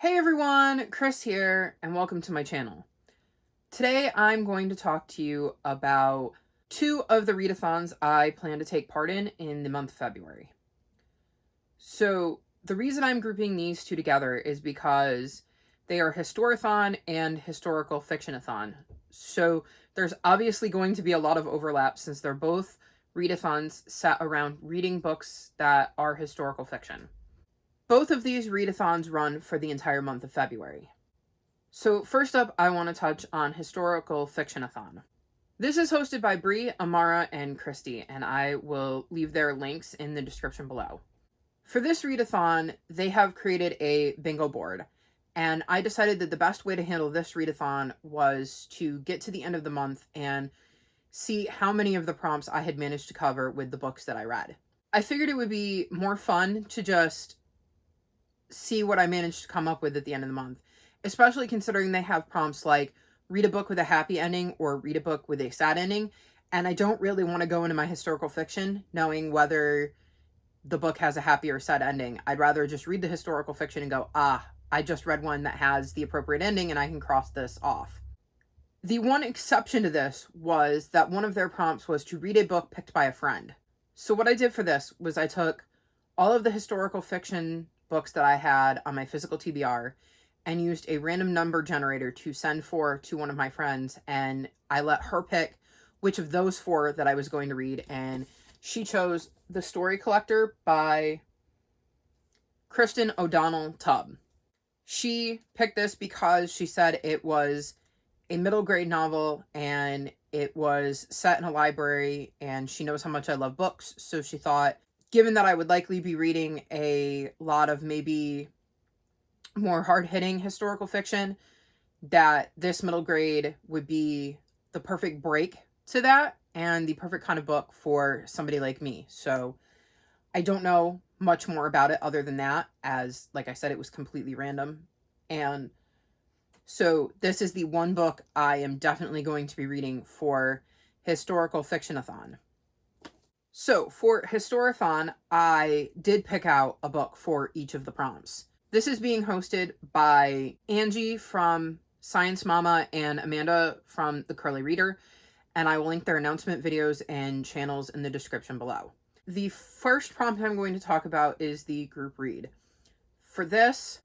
Hey everyone, Chris here, and welcome to my channel. Today I'm going to talk to you about two of the readathons I plan to take part in the month of February. So the reason I'm grouping these two together is because they are Historathon and Historical Fictionathon. So there's obviously going to be a lot of overlap since they're both readathons set around reading books that are historical fiction. Both of these readathons run for the entire month of February. So first up, I want to touch on Historical Fictionathon. This is hosted by Bree, Amara, and Christy, and I will leave their links in the description below. For this readathon, they have created a bingo board, and I decided that the best way to handle this readathon was to get to the end of the month and see how many of the prompts I had managed to cover with the books that I read. I figured it would be more fun to just see what I managed to come up with at the end of the month, especially considering they have prompts like read a book with a happy ending or read a book with a sad ending. And I don't really want to go into my historical fiction knowing whether the book has a happy or sad ending. I'd rather just read the historical fiction and go, I just read one that has the appropriate ending and I can cross this off. The one exception to this was that one of their prompts was to read a book picked by a friend. So what I did for this was I took all of the historical fiction books that I had on my physical TBR and used a random number generator to send 4 to one of my friends, and I let her pick which of those 4 that I was going to read, and she chose The Story Collector by Kristen O'Donnell Tubb. She picked this because she said it was a middle grade novel and it was set in a library, and she knows how much I love books, so she thought, given that I would likely be reading a lot of maybe more hard-hitting historical fiction, that this middle grade would be the perfect break to that and the perfect kind of book for somebody like me. So I don't know much more about it other than that, as like I said, it was completely random. And so this is the one book I am definitely going to be reading for Historical Fictionathon. So for Historathon, I did pick out a book for each of the prompts. This is being hosted by Angie from Science Mama and Amanda from The Curly Reader, and I will link their announcement videos and channels in the description below. The first prompt I'm going to talk about is the group read. For this,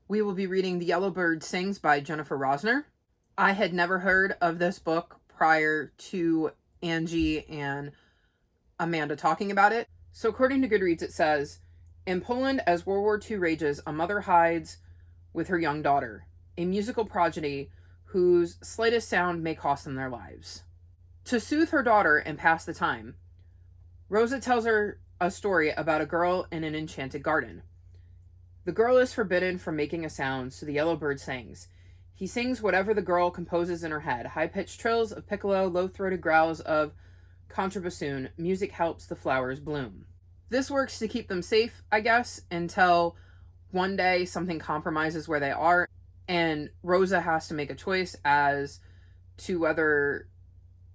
we will be reading The Yellow Bird Sings by Jennifer Rosner. I had never heard of this book prior to Angie and Amanda talking about it. So according to Goodreads, it says, in Poland, as World War II rages, a mother hides with her young daughter, a musical prodigy whose slightest sound may cost them their lives. To soothe her daughter and pass the time, Rosa tells her a story about a girl in an enchanted garden. The girl is forbidden from making a sound, so the yellow bird sings. He sings whatever the girl composes in her head, high-pitched trills of piccolo, low-throated growls of contrabassoon. Music helps the flowers bloom. This works to keep them safe, I guess, until one day something compromises where they are, and Rosa has to make a choice as to whether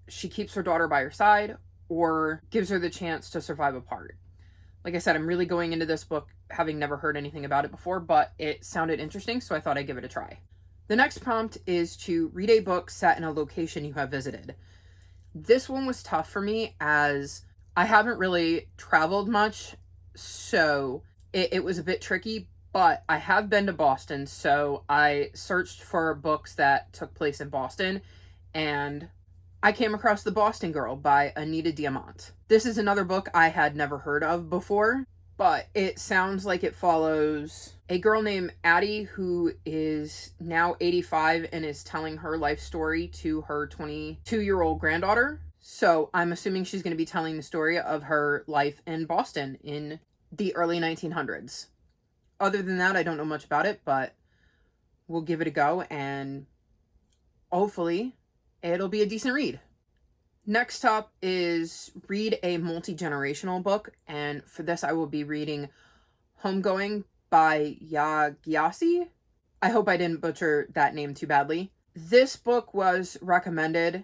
she keeps her daughter by her side or gives her the chance to survive apart. Like I said, I'm really going into this book having never heard anything about it before, but it sounded interesting, so I thought I'd give it a try. The next prompt is to read a book set in a location you have visited. This one was tough for me as I haven't really traveled much, so it was a bit tricky, but I have been to Boston, so I searched for books that took place in Boston, and I came across The Boston Girl by Anita Diamant. This is another book I had never heard of before, but it sounds like it follows a girl named Addie who is now 85 and is telling her life story to her 22-year-old granddaughter. So I'm assuming she's going to be telling the story of her life in Boston in the early 1900s. Other than that, I don't know much about it, but we'll give it a go and hopefully it'll be a decent read. Next up is read a multi-generational book, and for this I will be reading Homegoing by Gyasi. I hope I didn't butcher that name too badly. This book was recommended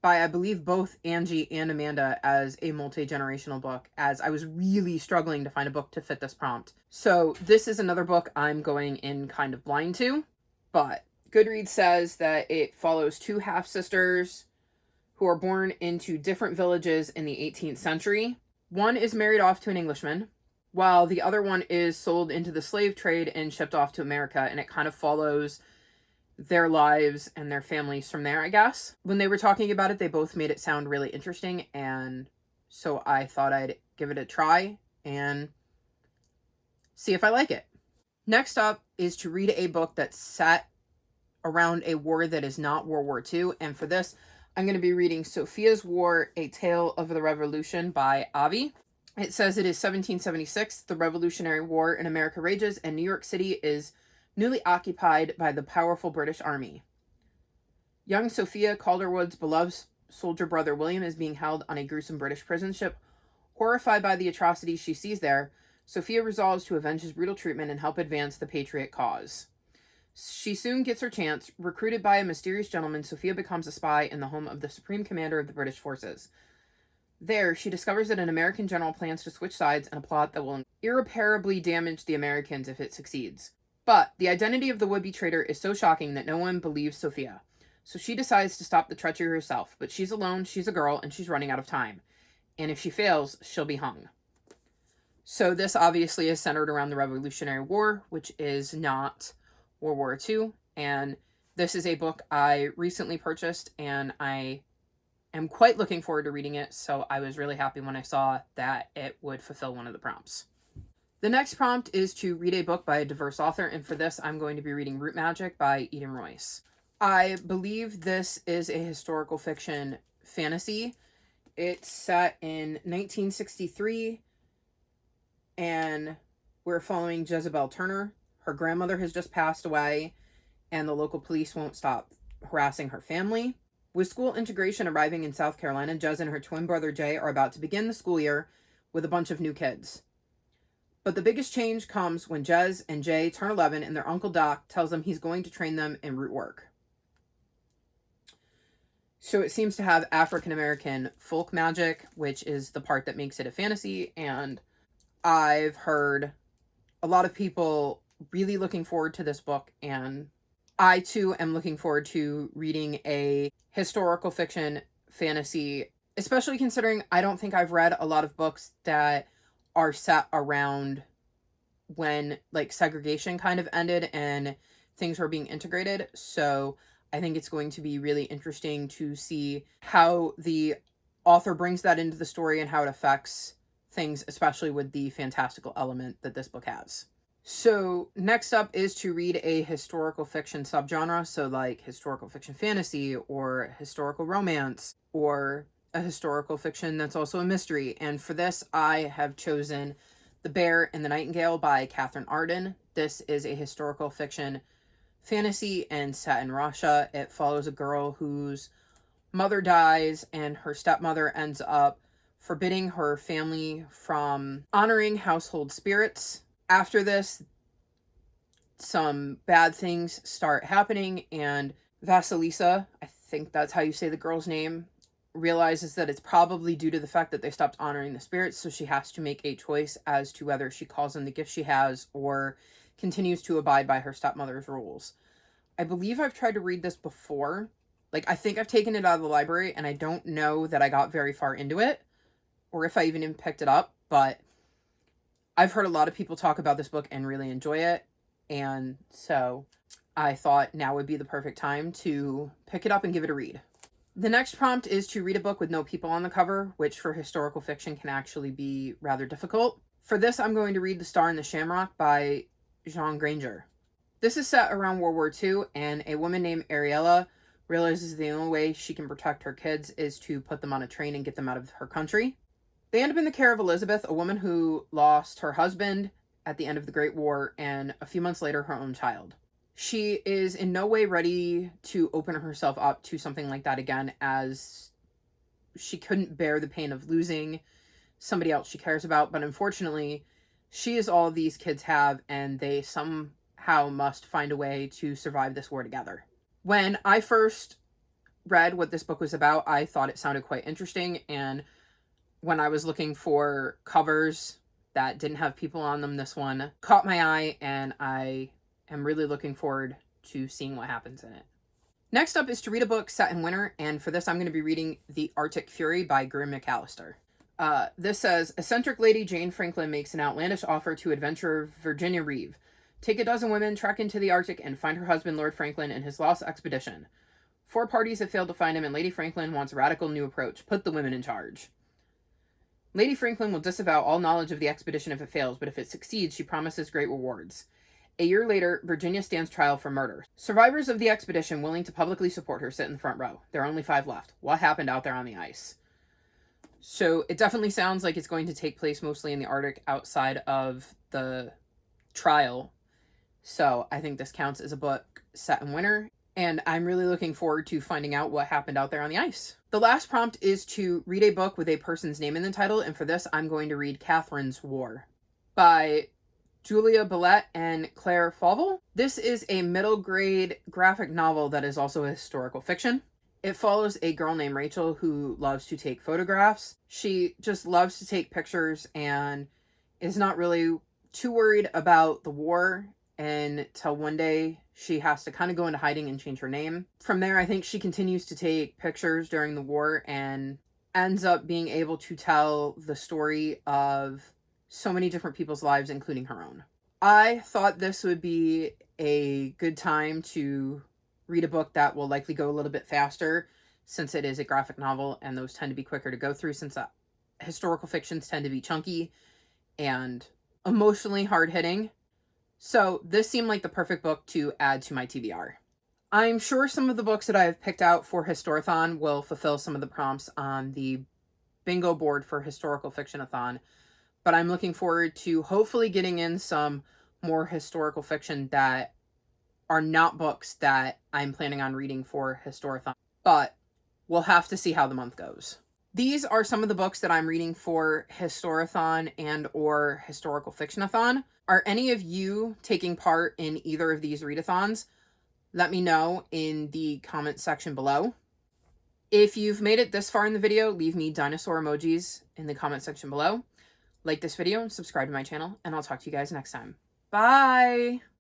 by, I believe, both Angie and Amanda as a multi-generational book, as I was really struggling to find a book to fit this prompt. So this is another book I'm going in kind of blind to, but Goodreads says that it follows two half-sisters who are born into different villages in the 18th century. One is married off to an Englishman, while the other one is sold into the slave trade and shipped off to America, and it kind of follows their lives and their families from there, I guess. When they were talking about it, they both made it sound really interesting, and so I thought I'd give it a try and see if I like it. Next up is to read a book that's set around a war that is not World War II, and for this, I'm going to be reading Sophia's War, A Tale of the Revolution by Avi. It says it is 1776, the Revolutionary War in America rages, and New York City is newly occupied by the powerful British Army. Young Sophia Calderwood's beloved soldier brother William is being held on a gruesome British prison ship. Horrified by the atrocities she sees there, Sophia resolves to avenge his brutal treatment and help advance the patriot cause. She soon gets her chance. Recruited by a mysterious gentleman, Sophia becomes a spy in the home of the supreme commander of the British forces. There, she discovers that an American general plans to switch sides in a plot that will irreparably damage the Americans if it succeeds. But the identity of the would-be traitor is so shocking that no one believes Sophia. So she decides to stop the treachery herself, but she's alone, she's a girl, and she's running out of time. And if she fails, she'll be hung. So this obviously is centered around the Revolutionary War, which is not World War II, and this is a book I recently purchased, and I am quite looking forward to reading it, so I was really happy when I saw that it would fulfill one of the prompts. The next prompt is to read a book by a diverse author, and for this I'm going to be reading Root Magic by Eden Royce. I believe this is a historical fiction fantasy. It's set in 1963, and we're following Jezebel Turner. Her grandmother has just passed away, and the local police won't stop harassing her family. With school integration arriving in South Carolina, Jez and her twin brother Jay are about to begin the school year with a bunch of new kids. But the biggest change comes when Jez and Jay turn 11 and their uncle Doc tells them he's going to train them in root work. So it seems to have African American folk magic, which is the part that makes it a fantasy, and I've heard a lot of people really looking forward to this book, and I too am looking forward to reading a historical fiction fantasy, especially considering I don't think I've read a lot of books that are set around when like segregation kind of ended and things were being integrated. So I think it's going to be really interesting to see how the author brings that into the story and how it affects things, especially with the fantastical element that this book has. So next up is to read a historical fiction subgenre, so like historical fiction fantasy or historical romance or a historical fiction that's also a mystery. And for this, I have chosen The Bear and the Nightingale by Catherine Arden. This is a historical fiction fantasy and set in Russia. It follows a girl whose mother dies and her stepmother ends up forbidding her family from honoring household spirits. After this, some bad things start happening, and Vasilisa, I think that's how you say the girl's name, realizes that it's probably due to the fact that they stopped honoring the spirits, so she has to make a choice as to whether she calls in the gift she has or continues to abide by her stepmother's rules. I believe I've tried to read this before. Like, I think I've taken it out of the library, and I don't know that I got very far into it, or if I even picked it up, but I've heard a lot of people talk about this book and really enjoy it, and so I thought now would be the perfect time to pick it up and give it a read. The next prompt is to read a book with no people on the cover, which for historical fiction can actually be rather difficult. For this, I'm going to read The Star and the Shamrock by Jean Granger. This is set around World War II, and a woman named Ariella realizes the only way she can protect her kids is to put them on a train and get them out of her country. They end up in the care of Elizabeth, a woman who lost her husband at the end of the Great War, and a few months later, her own child. She is in no way ready to open herself up to something like that again, as she couldn't bear the pain of losing somebody else she cares about, but unfortunately, she is all these kids have, and they somehow must find a way to survive this war together. When I first read what this book was about, I thought it sounded quite interesting, and when I was looking for covers that didn't have people on them, this one caught my eye, and I am really looking forward to seeing what happens in it. Next up is to read a book set in winter, and for this I'm going to be reading The Arctic Fury by Grim McAllister. This says, eccentric lady Jane Franklin makes an outlandish offer to adventurer Virginia Reeve. Take a dozen women, trek into the Arctic, and find her husband Lord Franklin and his lost expedition. 4 parties have failed to find him, and Lady Franklin wants a radical new approach. Put the women in charge. Lady Franklin will disavow all knowledge of the expedition if it fails, but if it succeeds, she promises great rewards. A year later, Virginia stands trial for murder. Survivors of the expedition willing to publicly support her sit in the front row. There are only 5 left. What happened out there on the ice? So it definitely sounds like it's going to take place mostly in the Arctic outside of the trial. So I think this counts as a book set in winter, and I'm really looking forward to finding out what happened out there on the ice. The last prompt is to read a book with a person's name in the title, and for this I'm going to read Catherine's War by Julia Billette and Claire Fauvel. This is a middle grade graphic novel that is also a historical fiction. It follows a girl named Rachel who loves to take photographs. She just loves to take pictures and is not really too worried about the war until one day she has to kind of go into hiding and change her name. From there, I think she continues to take pictures during the war and ends up being able to tell the story of so many different people's lives, including her own. I thought this would be a good time to read a book that will likely go a little bit faster since it is a graphic novel, and those tend to be quicker to go through since historical fictions tend to be chunky and emotionally hard-hitting. So this seemed like the perfect book to add to my TBR. I'm sure some of the books that I have picked out for Historathon will fulfill some of the prompts on the bingo board for Historical Fictionathon, but I'm looking forward to hopefully getting in some more historical fiction that are not books that I'm planning on reading for Historathon, but we'll have to see how the month goes. These are some of the books that I'm reading for Historathon and or Historical Fictionathon. Are any of you taking part in either of these readathons? Let me know in the comment section below. If you've made it this far in the video, leave me dinosaur emojis in the comment section below. Like this video and subscribe to my channel, and I'll talk to you guys next time. Bye!